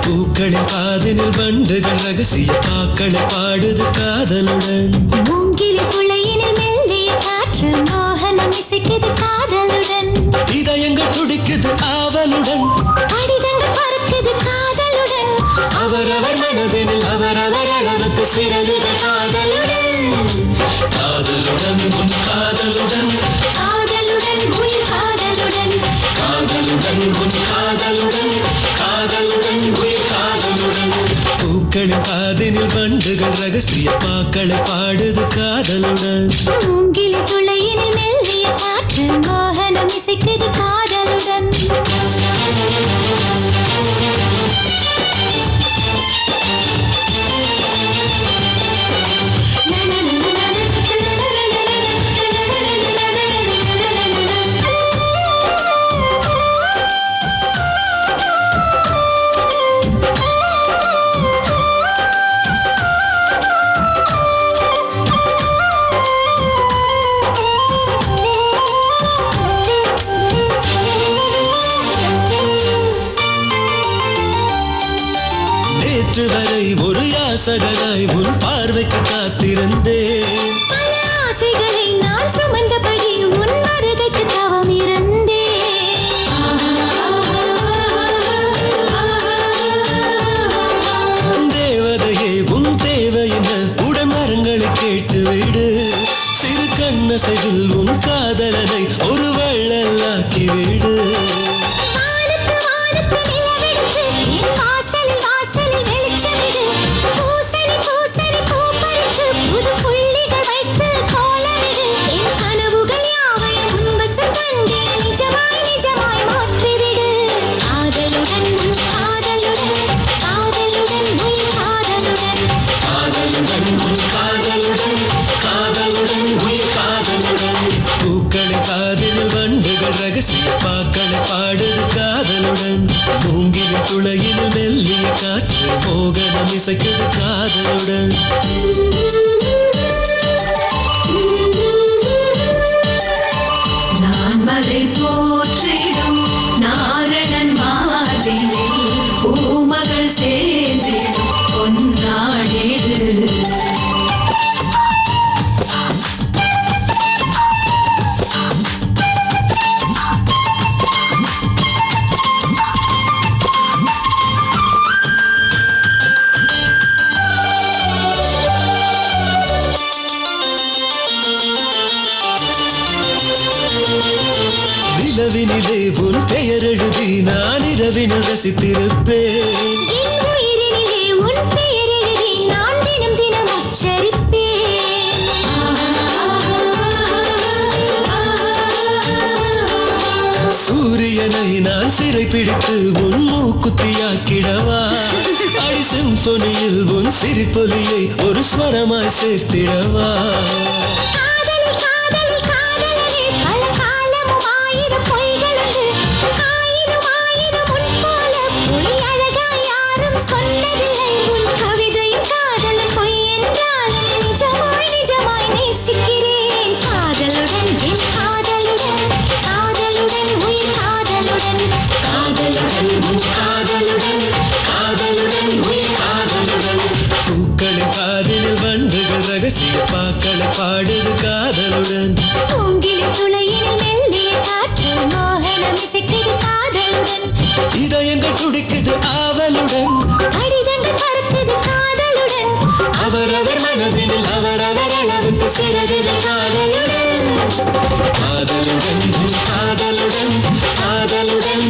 பூக்களின் காதலில் வண்டுகள் ரகசிய பாக்களை பாடுது காதலுடன். மூங்கில் குளையினில் மெல்லிய காற்று மோகனம் இசைக்குது காதலுடன். இதயங்கள் துடிக்குது ஆவலுடன், கடிதங்கள் பறக்குது காதலுடன். அவரவர் மனதினில் அவரவர் அளவுக்கு சிறகுது காதலுடன். காதலுடன் உன் காதலுடன், காதலுடன் உயிர் காதலுடன். காதலுடன் உன் காதலுடன், காதலுடன் உயிர் காதலுடன். பூக்களின் காதினில் வண்டுகள் ரகசிய பாக்களை பாடுது காதலுடன். மூங்கில் குளையினில் மெல்லிய காற்று மோகனம் இசைக்குது காதலுடன். நேற்று வரை ஒரு யாசகனாய் உன் பார்வைக்கு காத்திருந்தேன். பல ஆசைகளை நான் சுமந்தபடி உன் வருகைக்கு தவம் இருந்தேன். தேவதையே உன் தேவை என்ன உடன் மரங்களை கேட்டுவிடு. சிறு கண்ணசையில் உன் காதலனை ஒரு வள்ளலாக்கிவிடு. வானத்து வானத்து நிலவெடுத்து என் வாசலில் வாசலில் வெளிச்சமிடு. பூசணி பூசணி பூ பறித்து புது புள்ளிகள் வைத்து கோலமிடு. என் கனவுகள் யாவையும் உன்வசம் தந்தே நிஜமாய் நிஜமாய் மாற்றிவிடு. காதலுடன் உன் காதலுடன், காதலுடன் உயிர் காதலுடன். காதலுடன் உன் காதலுடன், காதலுடன் உயிர் காதலுடன். பூக்களின் காதினில் வண்டுகள் ரகசிய பாக்களை பாடுது காதலுடன். மூங்கிலின் துளையினில் மெல்லிய காற்று மோகனம் இசைக்குது காதலுடன். நான் மலை போற்றிடும் நாரணன் மாதிலே பூமகள் சேர்ந்திடும் பொன்னாடேது. நிலவினிலே உன் பெயர் எழுதி நான் இரவினில் ரசித்திருப்பேன். என் உயிரினிலே உன் பெயர் எழுதி நான் தினம் தினம் உச்சரிப்பேன். சூரியனை நான் சிறை பிடித்து உன் மூக்குத்தியாக்கிடவா. அடி சிம்பொனியில் உன் சிரிப்பொலியை ஒரு ஸ்வரமாய் சேர்த்திடவா. காதலில் காதலில் காதலனே பல காலமும் ஆயிரம் பொய்களுண்டு. ஆயிரம் ஆயிரம் உன் போல பொய் அழகாய் யாரும் சொன்னதில்லை. உன் கவிதையின் காதலன் பொய் என்றாலும் நிஜமாய் நிஜமாய் நேசிக்கிறேன். காதலுடன் என் காதலுடன், காதலுடன் உயிர் காதலுடன். காதலுடன் உன் காதலுடன், காதலுடன் உயிர் காதலுடன். பூக்களின் காதினில் வண்டுகள் ரகசிய பாக்களை பாடுது காதலுடன். மூங்கிலின் துளையினில் மெல்லிய காற்று மோகனம் இசைக்குது காதலுடன். இதயங்கள் துடிக்குது ஆவலுடன், கடிதங்கள் பறக்குது காதலுடன். அவரவர் மனதினில் அவரவர் அளவுக்கு சிறகுது காதலுடன். காதலுடன் உன் காதலுடன், காதலுடன்